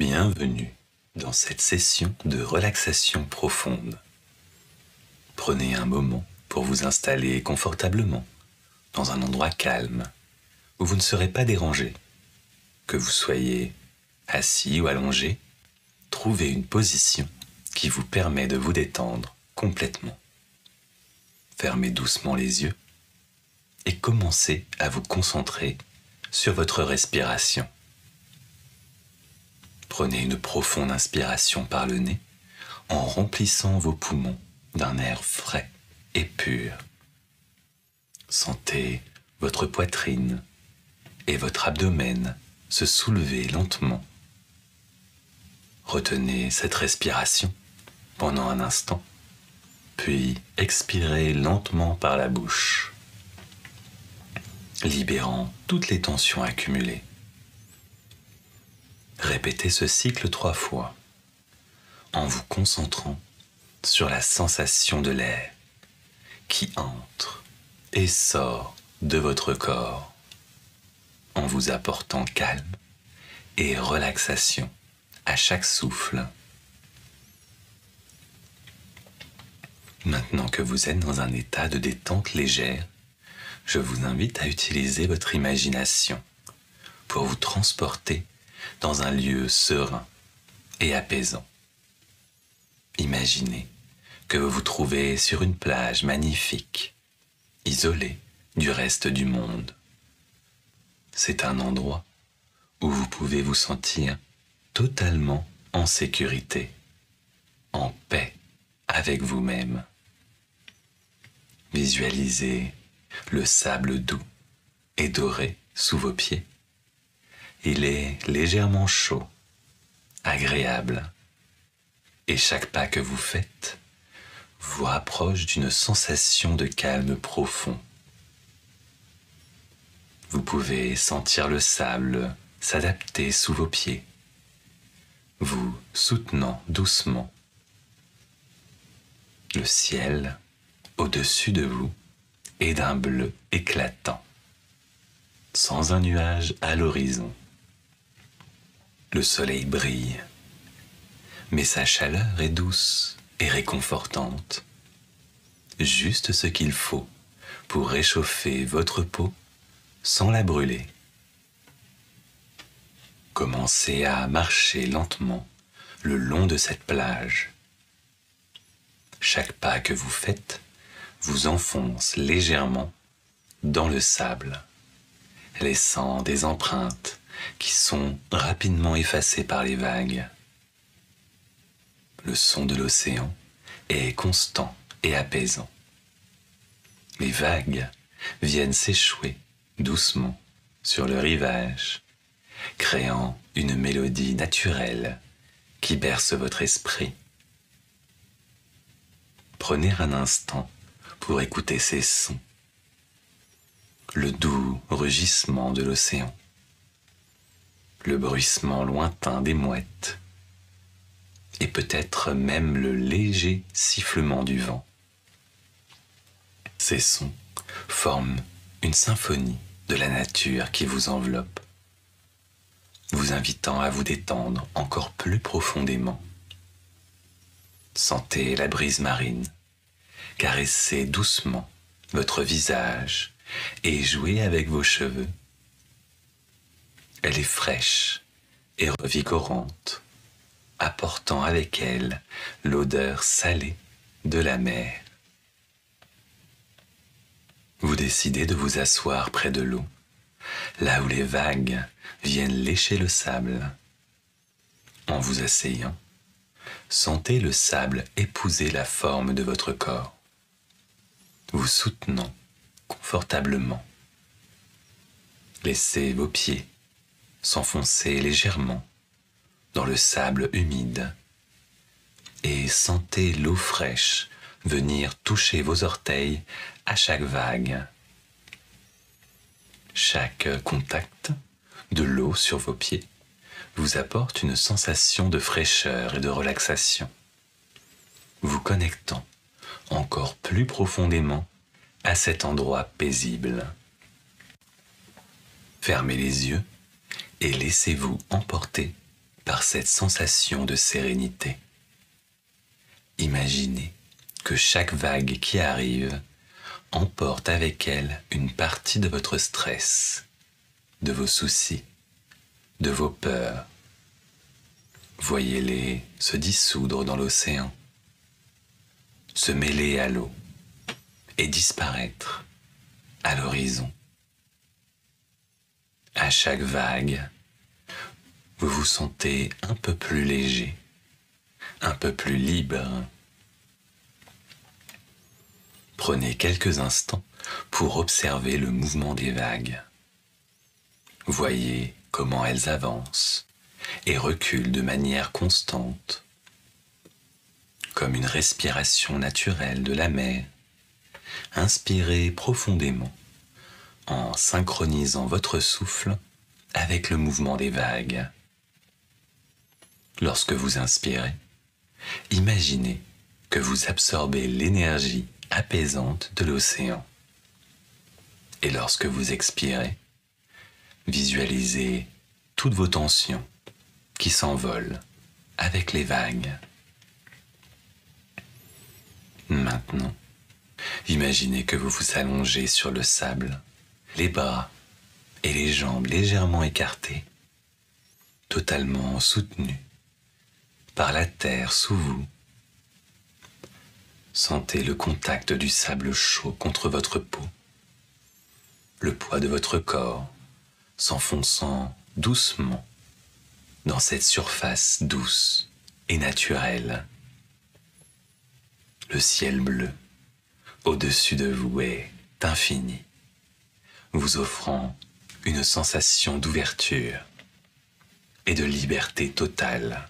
Bienvenue dans cette session de relaxation profonde. Prenez un moment pour vous installer confortablement dans un endroit calme où vous ne serez pas dérangé. Que vous soyez assis ou allongé, trouvez une position qui vous permet de vous détendre complètement. Fermez doucement les yeux et commencez à vous concentrer sur votre respiration. Prenez une profonde inspiration par le nez en remplissant vos poumons d'un air frais et pur. Sentez votre poitrine et votre abdomen se soulever lentement. Retenez cette respiration pendant un instant, puis expirez lentement par la bouche, libérant toutes les tensions accumulées. Répétez ce cycle 3 fois en vous concentrant sur la sensation de l'air qui entre et sort de votre corps en vous apportant calme et relaxation à chaque souffle. Maintenant que vous êtes dans un état de détente légère, je vous invite à utiliser votre imagination pour vous transporter dans un lieu serein et apaisant. Imaginez que vous vous trouvez sur une plage magnifique, isolée du reste du monde. C'est un endroit où vous pouvez vous sentir totalement en sécurité, en paix avec vous-même. Visualisez le sable doux et doré sous vos pieds. Il est légèrement chaud, agréable, et chaque pas que vous faites vous rapproche d'une sensation de calme profond. Vous pouvez sentir le sable s'adapter sous vos pieds, vous soutenant doucement. Le ciel au-dessus de vous est d'un bleu éclatant, sans un nuage à l'horizon. Le soleil brille, mais sa chaleur est douce et réconfortante. Juste ce qu'il faut pour réchauffer votre peau sans la brûler. Commencez à marcher lentement le long de cette plage. Chaque pas que vous faites vous enfonce légèrement dans le sable, laissant des empreintes qui sont rapidement effacées par les vagues. Le son de l'océan est constant et apaisant. Les vagues viennent s'échouer doucement sur le rivage, créant une mélodie naturelle qui berce votre esprit. Prenez un instant pour écouter ces sons, le doux rugissement de l'océan, le bruissement lointain des mouettes, et peut-être même le léger sifflement du vent. Ces sons forment une symphonie de la nature qui vous enveloppe, vous invitant à vous détendre encore plus profondément. Sentez la brise marine caresser doucement votre visage et jouer avec vos cheveux. Elle est fraîche et revigorante, apportant avec elle l'odeur salée de la mer. Vous décidez de vous asseoir près de l'eau, là où les vagues viennent lécher le sable. En vous asseyant, sentez le sable épouser la forme de votre corps, vous soutenant confortablement. Laissez vos pieds s'enfoncer légèrement dans le sable humide et sentez l'eau fraîche venir toucher vos orteils à chaque vague. Chaque contact de l'eau sur vos pieds vous apporte une sensation de fraîcheur et de relaxation, vous connectant encore plus profondément à cet endroit paisible. Fermez les yeux et laissez-vous emporter par cette sensation de sérénité. Imaginez que chaque vague qui arrive emporte avec elle une partie de votre stress, de vos soucis, de vos peurs. Voyez-les se dissoudre dans l'océan, se mêler à l'eau et disparaître à l'horizon. À chaque vague, vous vous sentez un peu plus léger, un peu plus libre. Prenez quelques instants pour observer le mouvement des vagues. Voyez comment elles avancent et reculent de manière constante, comme une respiration naturelle de la mer. Inspirez profondément en synchronisant votre souffle avec le mouvement des vagues. Lorsque vous inspirez, imaginez que vous absorbez l'énergie apaisante de l'océan. Et lorsque vous expirez, visualisez toutes vos tensions qui s'envolent avec les vagues. Maintenant, imaginez que vous vous allongez sur le sable, les bras et les jambes légèrement écartés, totalement soutenus par la terre sous vous. Sentez le contact du sable chaud contre votre peau, le poids de votre corps s'enfonçant doucement dans cette surface douce et naturelle. Le ciel bleu au-dessus de vous est infini, vous offrant une sensation d'ouverture et de liberté totale.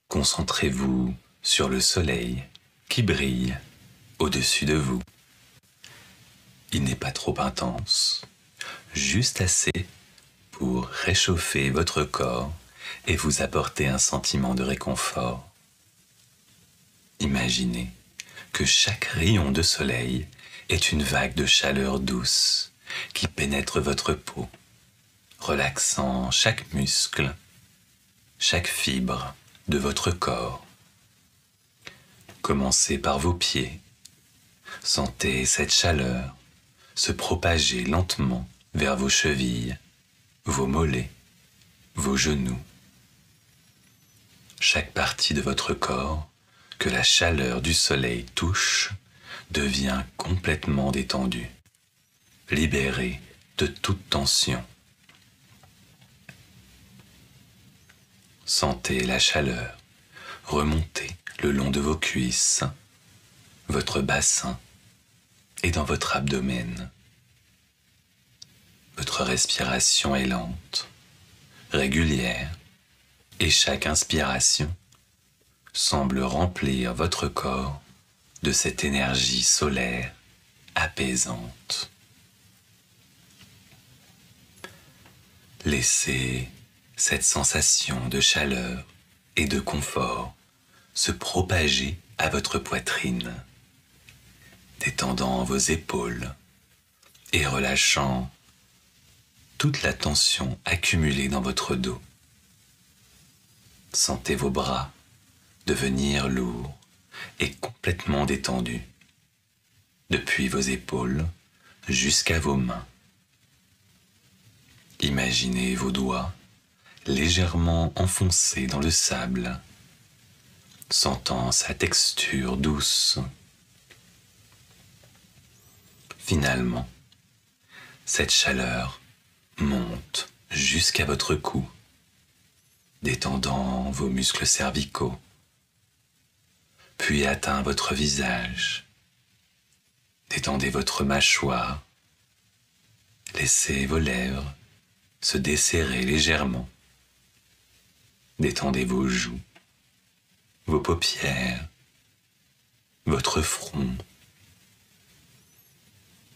Concentrez-vous sur le soleil qui brille au-dessus de vous. Il n'est pas trop intense, juste assez pour réchauffer votre corps et vous apporter un sentiment de réconfort. Imaginez que chaque rayon de soleil est une vague de chaleur douce qui pénètre votre peau, relaxant chaque muscle, chaque fibre de votre corps. Commencez par vos pieds. Sentez cette chaleur se propager lentement vers vos chevilles, vos mollets, vos genoux. Chaque partie de votre corps que la chaleur du soleil touche devient complètement détendue, libérée de toute tension. Sentez la chaleur remonter le long de vos cuisses, votre bassin et dans votre abdomen. Votre respiration est lente, régulière, et chaque inspiration semble remplir votre corps de cette énergie solaire apaisante. Laissez cette sensation de chaleur et de confort se propager à votre poitrine, détendant vos épaules et relâchant toute la tension accumulée dans votre dos. Sentez vos bras devenir lourds et complètement détendus, depuis vos épaules jusqu'à vos mains. Imaginez vos doigts légèrement enfoncés dans le sable, sentant sa texture douce. Finalement, cette chaleur monte jusqu'à votre cou, détendant vos muscles cervicaux, puis atteint votre visage. Détendez votre mâchoire, laissez vos lèvres se desserrer légèrement. Détendez vos joues, vos paupières, votre front.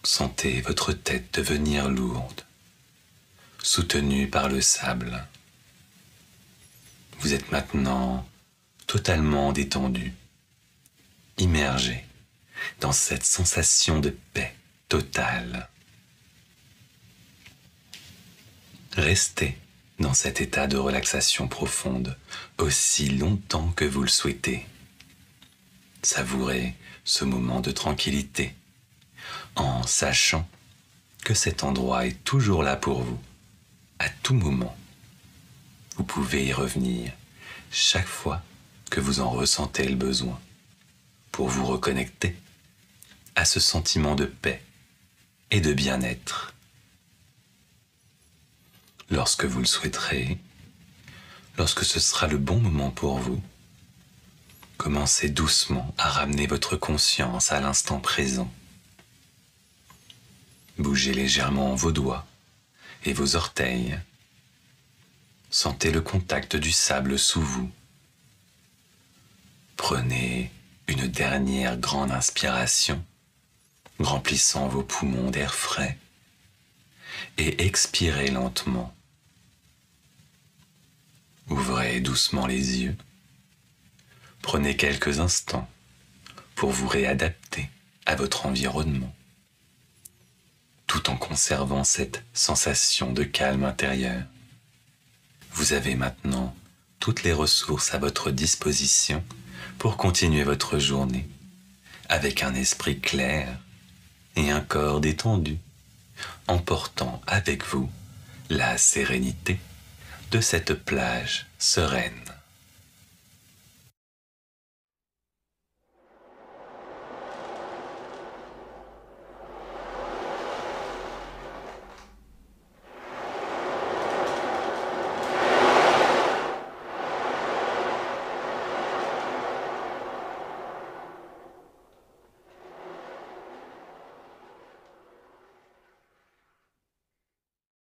Sentez votre tête devenir lourde, soutenue par le sable. Vous êtes maintenant totalement détendu, immergé dans cette sensation de paix totale. Restez dans cet état de relaxation profonde aussi longtemps que vous le souhaitez. Savourez ce moment de tranquillité en sachant que cet endroit est toujours là pour vous, à tout moment. Vous pouvez y revenir chaque fois que vous en ressentez le besoin pour vous reconnecter à ce sentiment de paix et de bien-être. Lorsque vous le souhaiterez, lorsque ce sera le bon moment pour vous, commencez doucement à ramener votre conscience à l'instant présent. Bougez légèrement vos doigts et vos orteils. Sentez le contact du sable sous vous. Prenez une dernière grande inspiration, remplissant vos poumons d'air frais, et expirez lentement. Ouvrez doucement les yeux. Prenez quelques instants pour vous réadapter à votre environnement, tout en conservant cette sensation de calme intérieur. Vous avez maintenant toutes les ressources à votre disposition pour continuer votre journée avec un esprit clair et un corps détendu, emportant avec vous la sérénité de cette plage sereine.